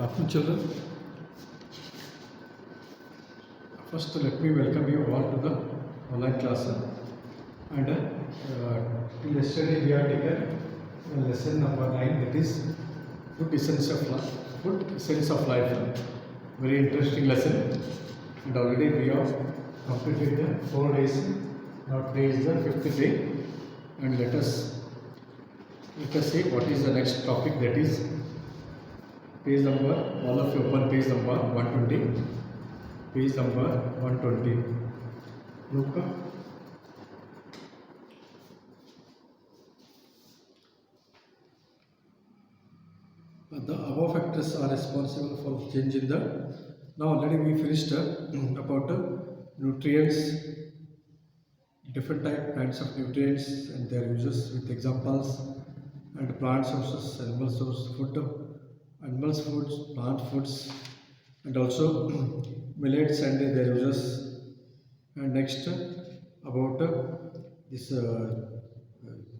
Good afternoon, children. First, let me welcome you all to the online class. And till yesterday, we have taken lesson number 9, that is food essence of life. Food essence of life. Very interesting lesson. And already we have completed the 4 days. Now today is the 5th day. And let us see what is the next topic, that is page number, all of you open page number 120. Page number 120. Look. The above factors are responsible for change in the. Now already we finished about nutrients, different kinds of nutrients and their uses with examples, and plant sources, animal source food, animals foods, plant foods, and also millets and their uses. And next about this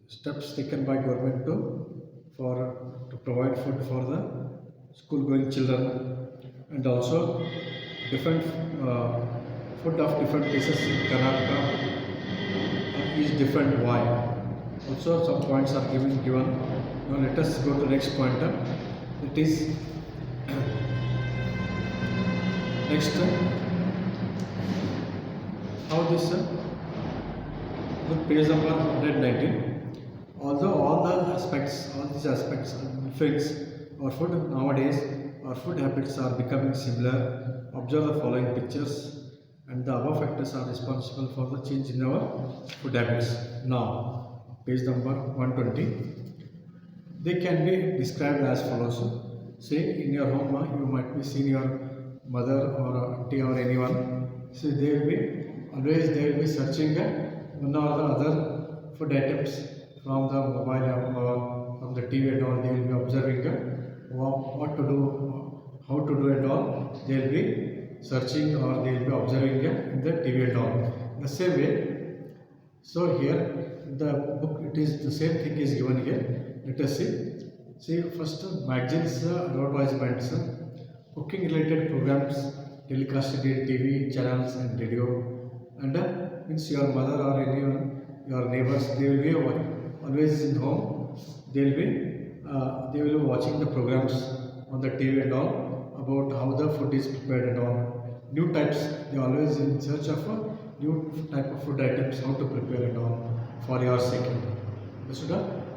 steps taken by government to provide food for the school going children, and also different food of different places in Karnataka is different. Why? Also some points are given. Now let us go to next point. It is next how this look page number 119. Although all these aspects influence our food nowadays, our food habits are becoming similar. Observe the following pictures, and the above factors are responsible for the change in our food habits. Now, page number 120. They can be described as follows. Say in your home, you might be seeing your mother or auntie or anyone. So they will be searching one or the other food items from the mobile app or from the TV and all. They will be observing what to do, how to do and all. They will be searching or they will be observing in the TV and all. The same way. So here in the book it is the same thing is given here. Let us see. See first magazines, advertisements, cooking related programs telecasted in TV channels and radio, and means your mother or anyone, your neighbors, they will be always in home. They will be watching the programs on the TV and all about how the food is prepared and all. New types, they are always in search of a new type of food items, how to prepare and all for your sake.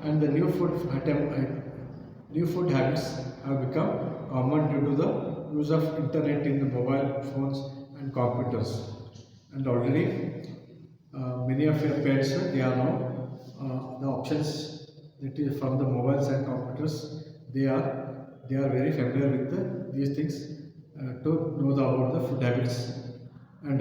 And the new food habits have become common due to the use of internet in the mobile phones and computers. And already many of your parents, they are now the options that is from the mobiles and computers. They are very familiar with these things to know about the food habits. And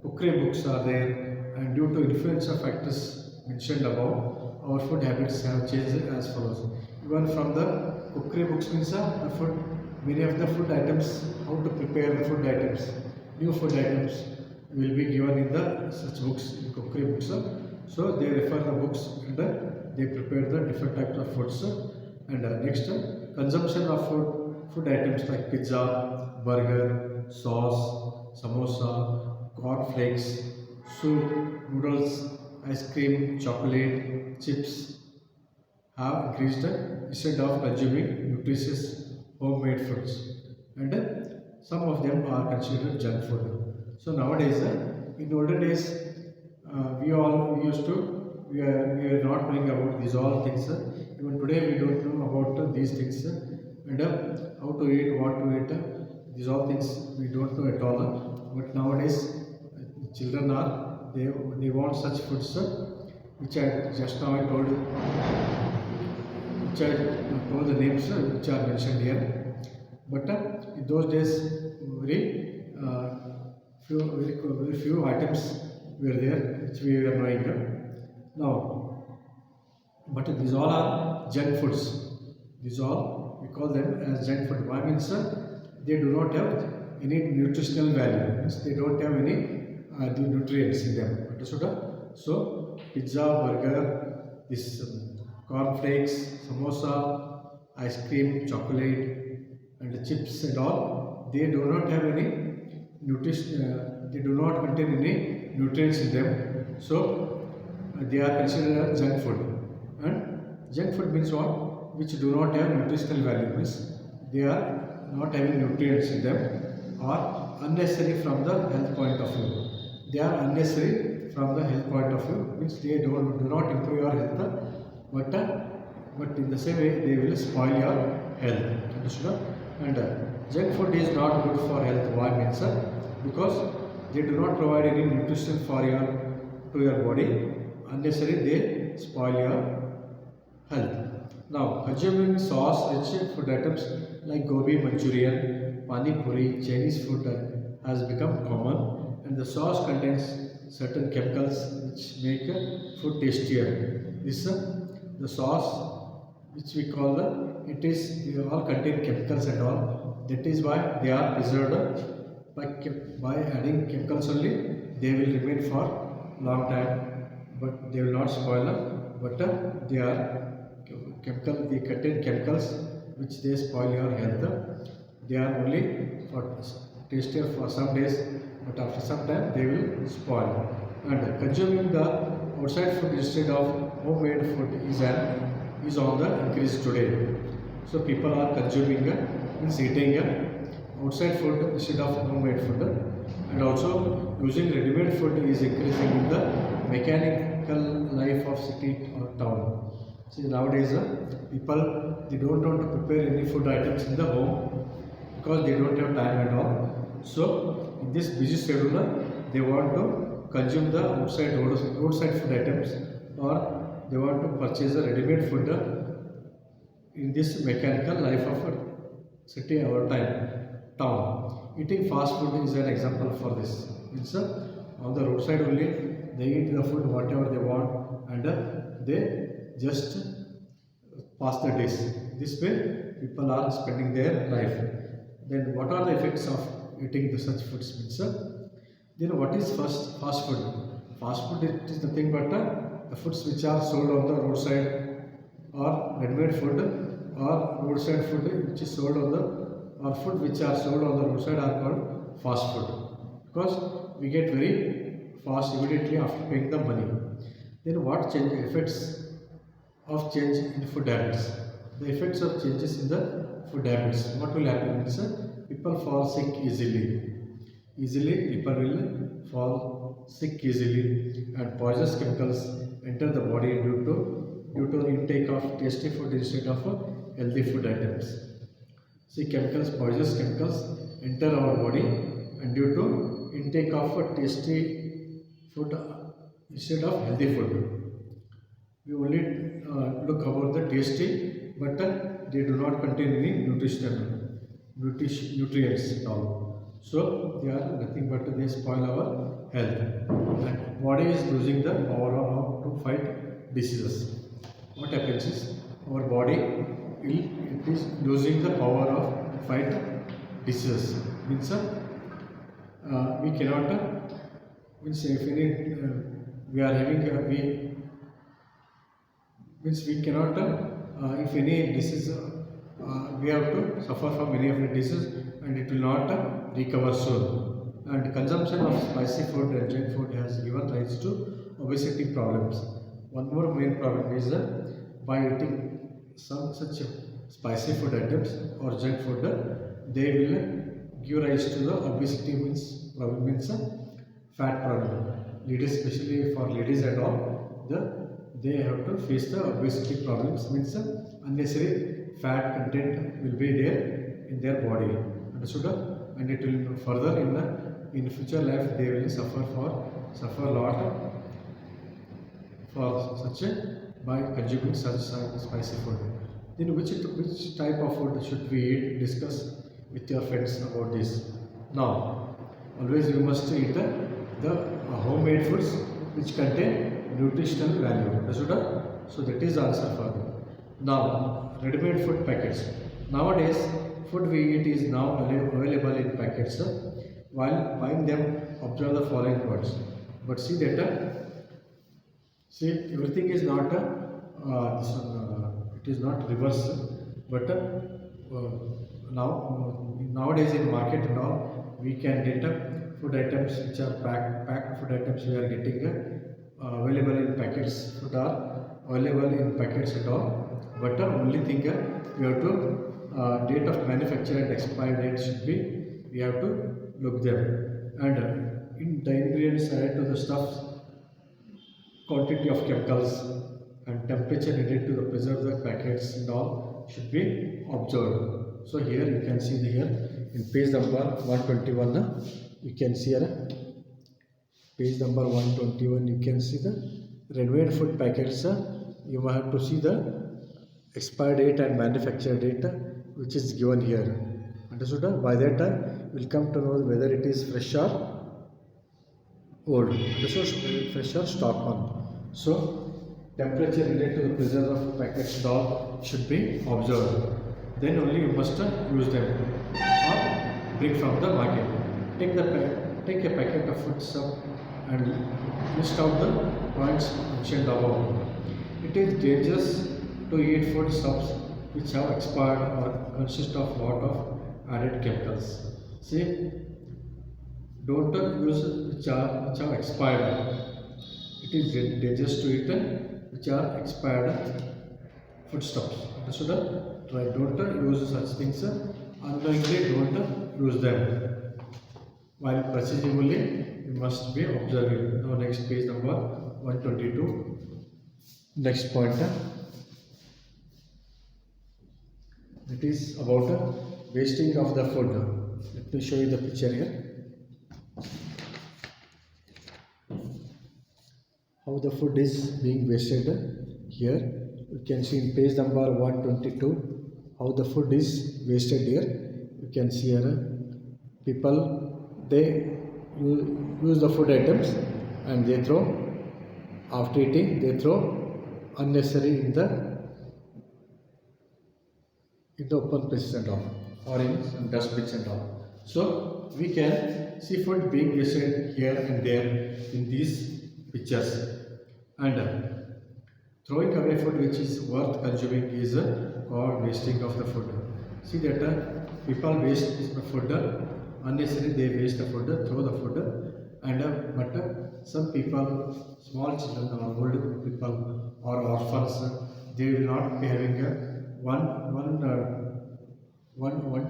cookery books are there, and due to influence of factors mentioned above, our food habits have changed as follows. Even from the cookery books means the food, many of the food items, how to prepare the food items, new food items will be given in the such books, in cookery books. So they refer the books and they prepare the different types of foods. And next, consumption of food items like pizza, burger, sauce, samosa, cornflakes, soup, noodles, ice cream, chocolate, chips have increased instead of consuming nutritious homemade foods, and some of them are considered junk food. So nowadays, in olden days, we are not knowing about these all things. Even today, we don't know about these things and how to eat, what to eat. These all things we don't know at all. But nowadays, children they want such foods which I just now I told you, which I told the names which are mentioned here. But in those days, very few items were there which we were knowing. Now, but these all are junk foods. These all, we call them as junk food. Why means they do not have any nutritional value. Means they don't have any nutrients in them. So pizza, burger, this cornflakes, samosa, ice cream, chocolate, and the chips and all, they do not have any nutrition, they do not contain any nutrients in them. So they are considered as junk food. And junk food means what? Which do not have nutritional value, means they are not having nutrients in them, or unnecessary from the health point of view. They are unnecessary from the health point of view, means they do not improve your health, but in the same way they will spoil your health. Understood? And junk food is not good for health. Why means because they do not provide any nutrition for your body. Unnecessary, they spoil your health. Now, consuming sauce-rich food items like gobi Manchurian, pani puri, Chinese food has become common, and the sauce contains certain chemicals which make food tastier. This the sauce which we call they all contain chemicals and all. That is why they are preserved by adding chemicals only. They will remain for long time, but they will not spoil. But they are chemical. They contain chemicals which they spoil your health. They are only for tastier for some days, but after some time they will spoil. And consuming the outside food instead of homemade food is on the increase today. So people are consuming means eating outside food instead of homemade food, and also using ready-made food is increasing in the mechanical life of city or town. See, nowadays people, they don't want to prepare any food items in the home because they don't have time and all. So in this busy schedule, they want to consume the roadside food items, or they want to purchase the ready-made food in this mechanical life of city or town. Eating fast food is an example for this. It's on the roadside only, they eat the food whatever they want, and they just pass the days. This way people are spending their life. Then what are the effects of eating such foods? Means then what is fast food? Fast food is nothing but the foods which are sold on the roadside, or ready-made food, or roadside food which is sold on the, or food which are sold on the roadside are called fast food, because we get very fast immediately after paying the money. Then what effects of change in food habits? The effects of changes in the food habits. What will happen is people fall sick easily. People will fall sick easily, and poisonous chemicals enter the body due to intake of tasty food instead of healthy food items. See, poisonous chemicals enter our body, and due to intake of tasty food instead of healthy food. We only look about the tasty, but they do not contain any nutrients at all. So they are nothing but they spoil our health, and body is losing the power to fight diseases. What happens is our body it is losing the power of fight diseases. Means we cannot means if any we are having we cannot if any disease we have to suffer from any of the diseases, and it will not recover soon. And consumption of spicy food and junk food has given rise to obesity problems. One more main problem is by eating some such spicy food items or junk food, they will give rise to the obesity means fat problem. Ladies, especially for ladies and all, they have to face the obesity problems, means unnecessary fat content will be there in their body. Understood? And it will further in future life they will suffer a lot for such by consuming such spicy food. Then which type of food should we eat? Discuss with your friends about this. Now, always you must eat the homemade foods which contain nutritional value. Understood? So that is the answer for them. Now, ready-made food packets. Nowadays, food we eat is now available in packets. While buying them, observe the following points. But see that everything is not it is not reverse, but nowadays in market and all, we can get food items which are packed food items we are getting available in packets. Food are available in packets and all, but only thing we have to date of manufacture and expiry date should be, we have to look them. And in the ingredients added to the stuff, quantity of chemicals and temperature needed to preserve the packets and all should be observed. So here you can see here in page number 121, you can see here page number 121, you can see the renovate food packets. You have to see the expiry date and manufacture date which is given here. Understood? By that time we'll come to know whether it is fresh or old. Understood? Fresh or stock one. So temperature related to the preserve of packets and all should be observed. Then only you must use them or bring from the market. Take a packet of food stuff and list out the points mentioned above. It is dangerous to eat food stuffs which have expired or consist of lot of added chemicals. See, don't use which are expired. It is dangerous to eat which are expired foodstuffs. Understood? Try don't use such things. Unknowingly don't use them. While purchasingly, you must be observing. Now next page number 122. Next point. It is about wasting of the food. Let me show you the picture here. How the food is being wasted here. You can see in page number 122 how the food is wasted here. You can see here people, they use the food items and they throw, after eating they throw unnecessary in the open places and all, or in some dustbins and all. So we can see food being wasted here and there in these pictures. And throwing away food which is worth consuming is called wasting of the food. See that people waste the food unnecessarily, they waste the food, throw the food, and but some people, small children or old people or orphans, they will not be having one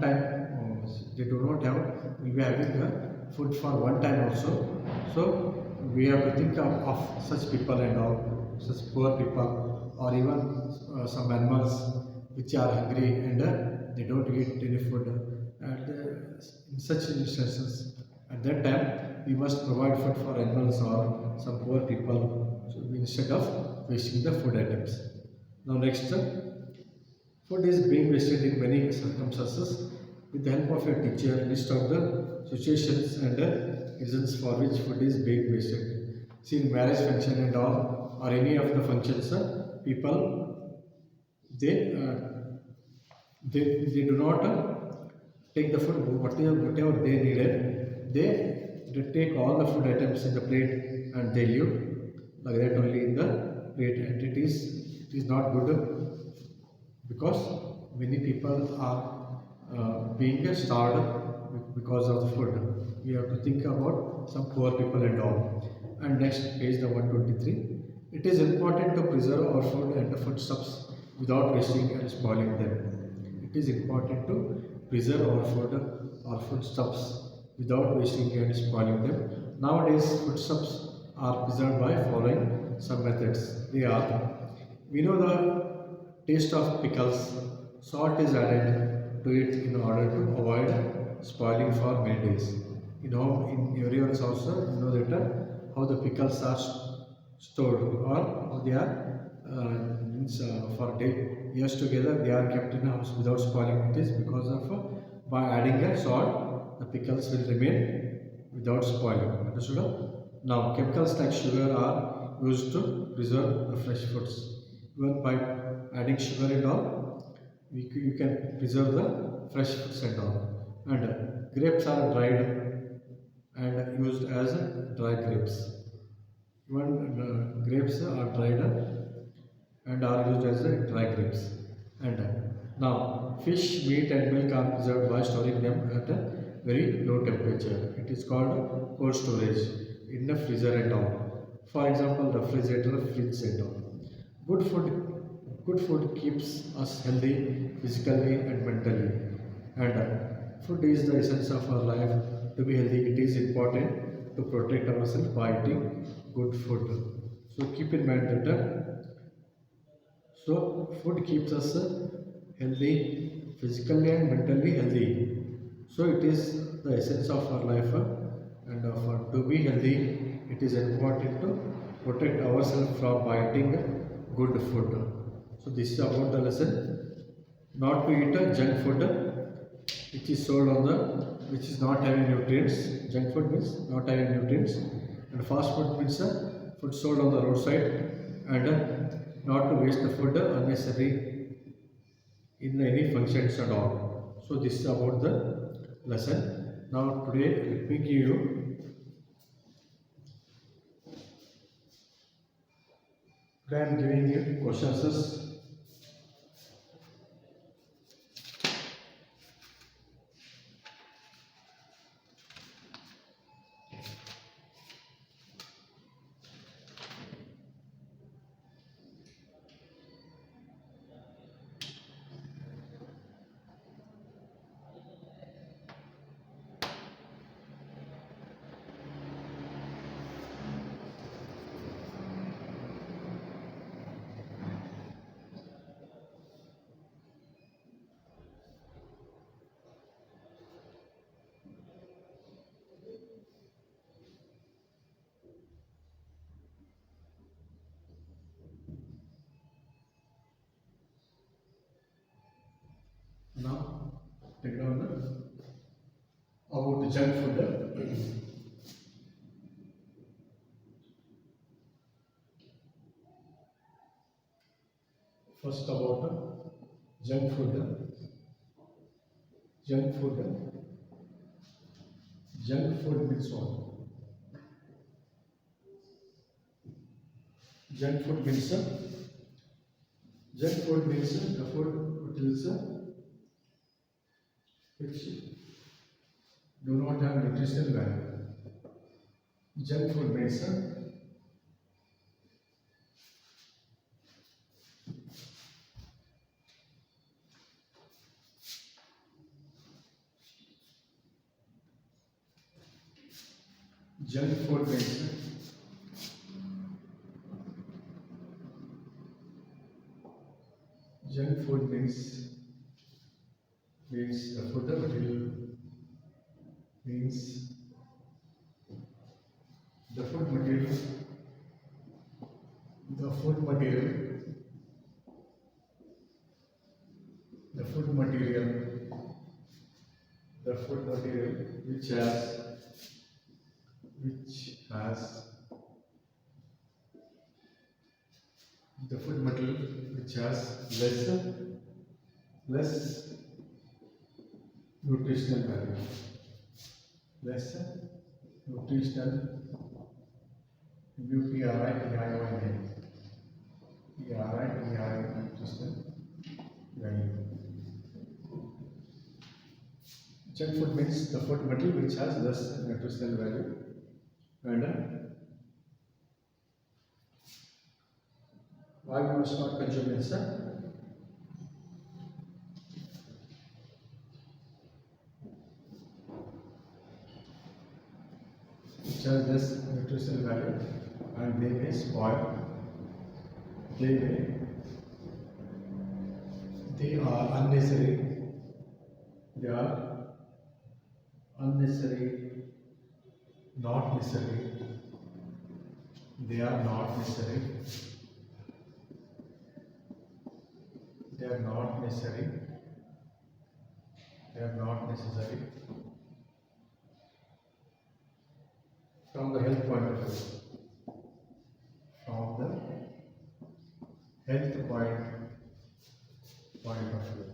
time. They do not have, will be having food for one time also. So we have to think of such people and all, such poor people, or even some animals which are hungry and they don't eat any food. And in such instances, at that time, we must provide food for animals or some poor people, so instead of wasting the food items. Now next, food is being wasted in many circumstances. With the help of a teacher, list out the situations and reasons for which food is being wasted. See, in marriage function and all, or any of the functions, people they do not take the food whatever they needed. They take all the food items in the plate and they leave like that only in the plate, and it is not good, because many people are being starved because of the food. We have to think about some poor people and all. And next page, the 123. It is important to preserve our food and the foodstuffs without wasting and spoiling them. It is important to preserve our food or foodstuffs without wasting and spoiling them. Nowadays, foodstuffs are preserved by following some methods. They are: we know the taste of pickles. Salt is added to it in order to avoid spoiling for many days. In everyone's house, you know that how the pickles are stored, or how they are for years together. They are kept in a house without spoiling. It is because of by adding a salt, the pickles will remain without spoiling. Understood? Now, chemicals like sugar are used to preserve the fresh foods. Even by adding sugar and all, you can preserve the fresh foods and all. And grapes are dried and used as dry grapes. Even grapes are dried and are used as dry grapes. And Now, fish, meat and milk are preserved by storing them at a very low temperature. It is called cold storage in the freezer and all. For example, refrigerator, fridge and all. Good food, good food keeps us healthy physically and mentally. And food is the essence of our life. To be healthy, it is important to protect ourselves by eating good food. So keep in mind that food keeps us healthy, physically and mentally healthy. So it is the essence of our life, and to be healthy, it is important to protect ourselves from by eating good food. So this is about the lesson. Not to eat junk food, which is sold on the, which is not having nutrients. Junk food means not having nutrients, and fast food means food sold on the roadside, and not to waste the food unnecessary in any functions and all. So this is about the lesson. Now today let me give you, today I am giving you questions. Now take down about the junk food. First about junk food. Junk food. Junk food means what? Junk food means junk food means the food which do not have nutritional value. Junk food means junk food means junk food means the food material means the food material the food material the food material the food material which has the food material which has less nutritional value, less nutritional nutritional value. Junk food means the food material which has less nutritional value, and why we must not consume it, which has less nutritional value, and they may spoil. They are unnecessary. They are unnecessary, not necessary. They are not necessary. They are not necessary. They are not necessary from the health point of view. From the health point of view.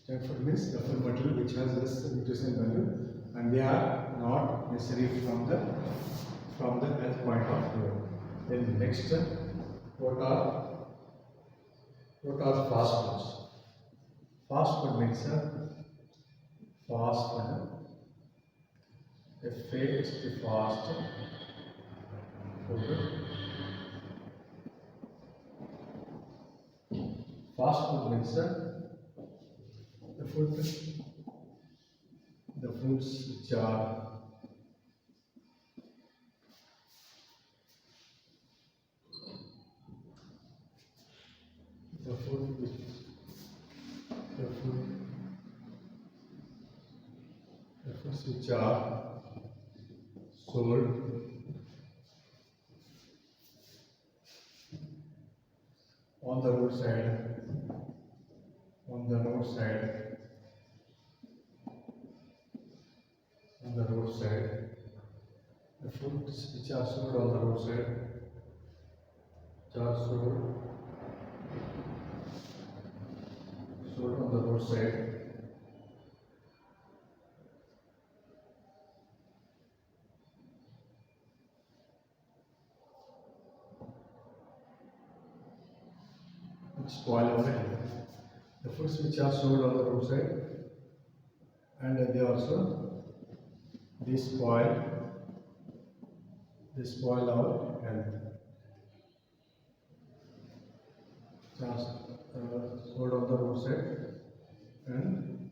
Junk food means the food material which has less nutritional value, and they are not necessary from the from the health point of view. Then next, what are fast foods? Fast food means fast food. Fast food. Fast food means the foods which are the food which the food the foods which are sold on the roadside, on the roadside, on the roadside. The foods which are sold on the roadside, which are sold on the roadside. Which spoil our health. The foods which are sold on the roadside, and they spoil our health. Just sold on the roadside, and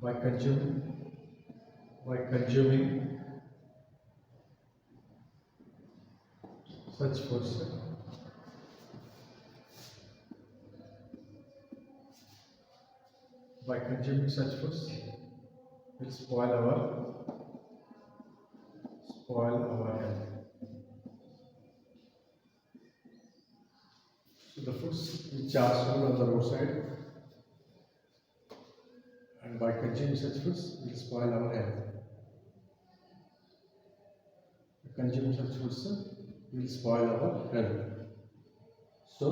by consuming such foods, will spoil our health. So the foods which are sold on the roadside, and by consuming such foods will spoil our health. Consuming such foods will spoil our health. So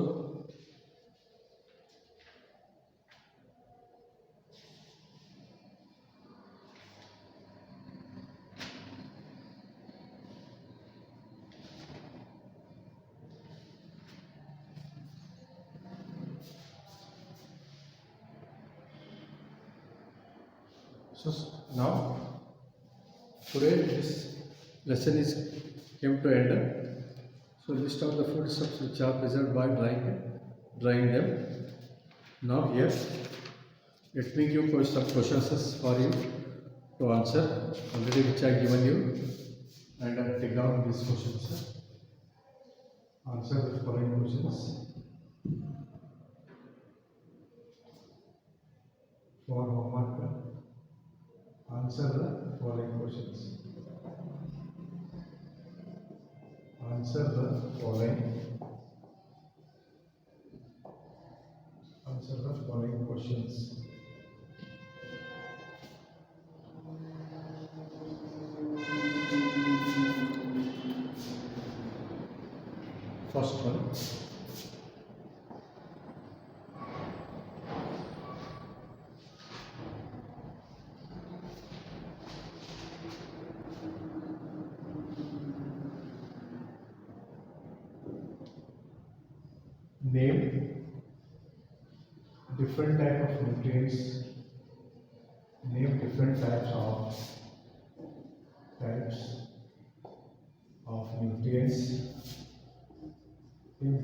now today this lesson is came to end. So list of the food stuffs which are preserved by drying them. Now here, let me give some questions for you to answer, already which I given you, and take down these questions. Answer the following questions. For homework, answer the following questions. Answer the following questions. First one. Name different type of nutrients. Name different types of nutrients. Name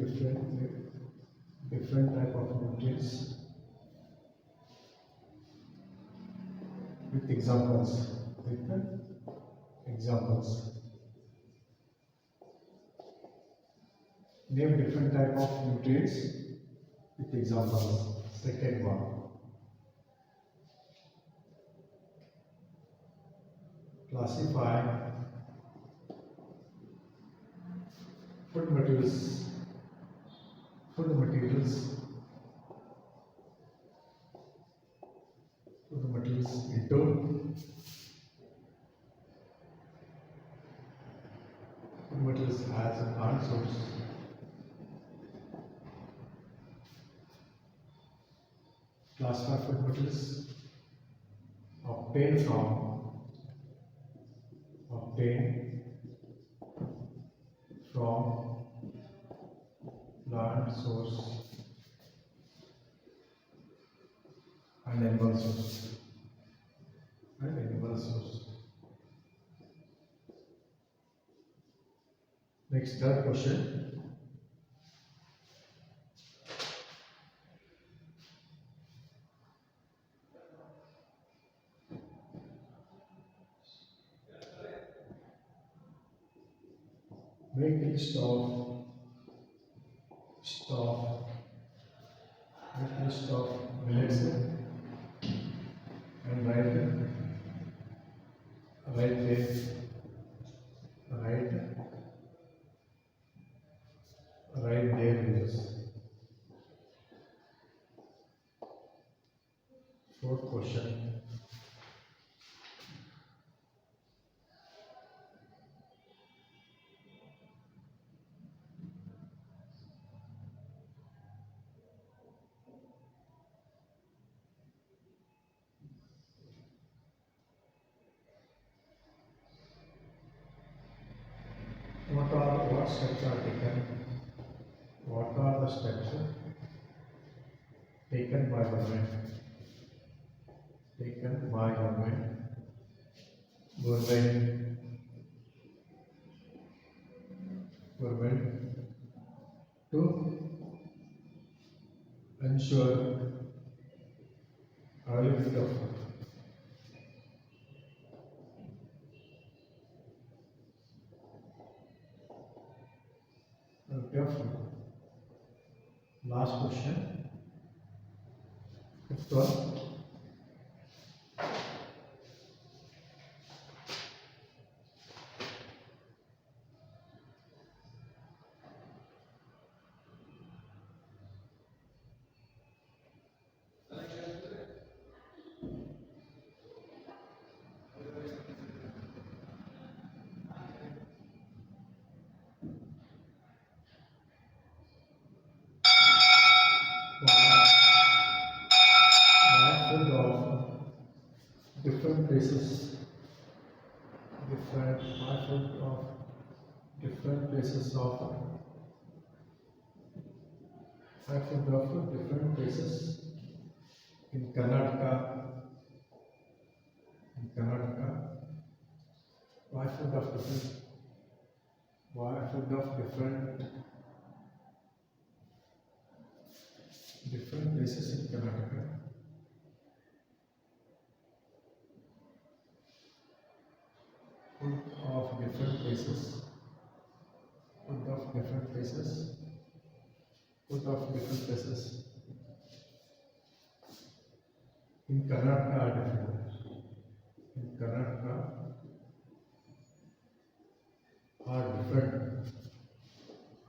different type of nutrients with examples. Name different type of nutrients with examples. Second one. Classify food materials into food materials as a plant source. Classify food materials obtain from plant source and animal source. Next, third question. Make list of millets and write their uses. Fourth question. What steps are taken? What are the steps taken by government? Government to ensure availability of food. Last question. Fifth one. Food of different places. Food of different places of different places in Karnataka. Why food of different places in Karnataka. Food of different places. In Karnataka are different.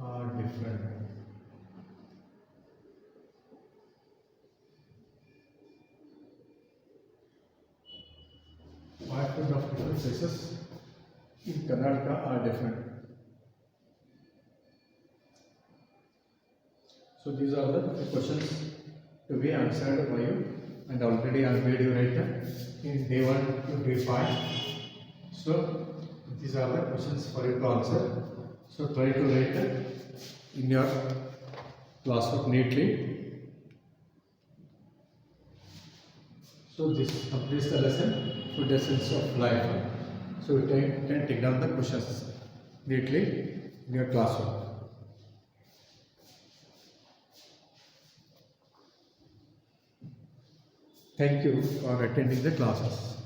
Are different. Why food of different places in Karnataka are different. So these are the questions to be answered by you, and already I made you write in day 1 to day 5. So these are the questions for you to answer. So try to write in your classwork neatly. So this completes the lesson, Food Essence of Life. So you can take down the questions neatly in your classwork. Thank you for attending the classes.